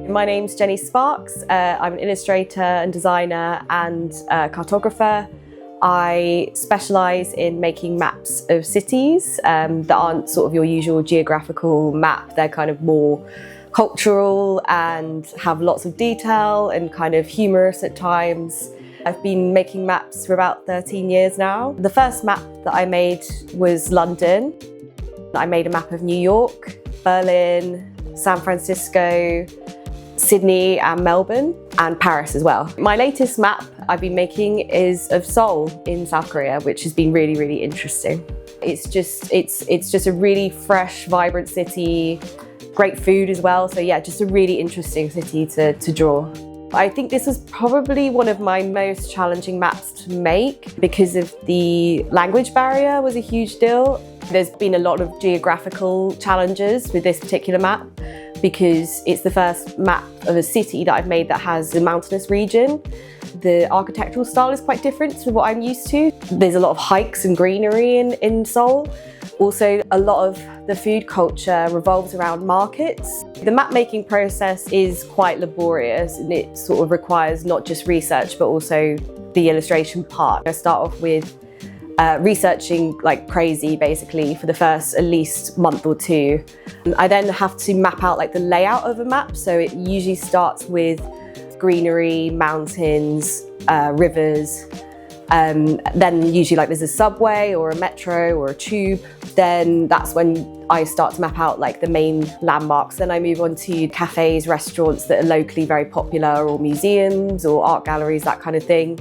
My name's Jenni Sparks. I'm an illustrator and designer and cartographer. I specialise in making maps of cities that aren't sort of your usual geographical map. They're kind of more cultural and have lots of detail and kind of humorous at times. I've been making maps for about 13 years now. The first map that I made was London. I made a map of New York, Berlin, San Francisco, Sydney and Melbourne, and Paris as well. My latest map I've been making is of Seoul in South Korea, which has been really, really interesting. It's just a really fresh, vibrant city, great food as well. So yeah, just a really interesting city to draw. I think this was probably one of my most challenging maps to make because of the language barrier was a huge deal. There's been a lot of geographical challenges with this particular map because it's the first map of a city that I've made that has a mountainous region. The architectural style is quite different to what I'm used to. There's a lot of hikes and greenery in Seoul. Also, a lot of the food culture revolves around markets. The map making process is quite laborious and it sort of requires not just research but also the illustration part. I start off with researching like crazy basically for the first at least month or two. I then have to map out like the layout of a map, so it usually starts with greenery, mountains, rivers, then usually like there's a subway or a metro or a tube. Then that's when I start to map out like the main landmarks. Then I move on to cafes, restaurants that are locally very popular, or museums or art galleries, that kind of thing.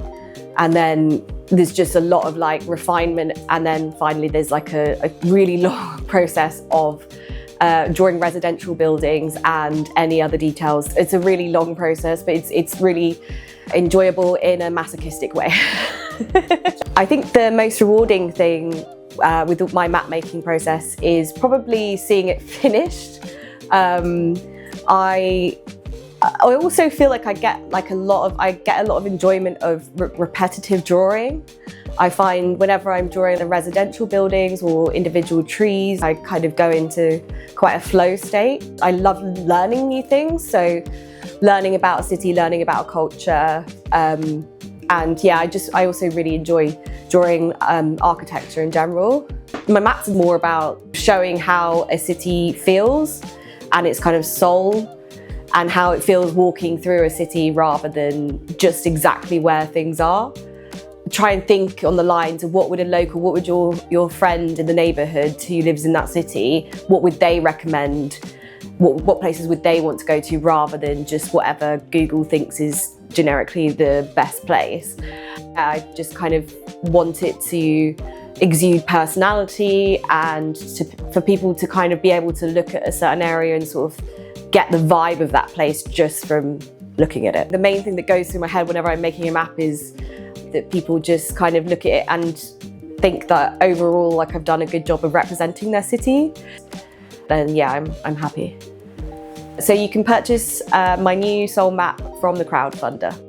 And then there's just a lot of like refinement, and then finally there's like a really long process of drawing residential buildings and any other details. It's a really long process, but it's really enjoyable in a masochistic way. I think the most rewarding thing with my map making process is probably seeing it finished. I also feel like I get a lot of enjoyment of repetitive drawing. I find whenever I'm drawing the residential buildings or individual trees, I kind of go into quite a flow state. I love learning new things, so learning about a city, learning about a culture, and yeah, I also really enjoy drawing architecture in general. My maps are more about showing how a city feels and its kind of soul, and how it feels walking through a city rather than just exactly where things are. Try and think on the lines of what would your friend in the neighbourhood who lives in that city, what would they recommend? What places would they want to go to rather than just whatever Google thinks is generically the best place. I just kind of want it to exude personality and for people to kind of be able to look at a certain area and sort of get the vibe of that place just from looking at it. The main thing that goes through my head whenever I'm making a map is that people just kind of look at it and think that overall like I've done a good job of representing their city. Then yeah, I'm happy. So you can purchase my new Seoul map from the crowdfunder.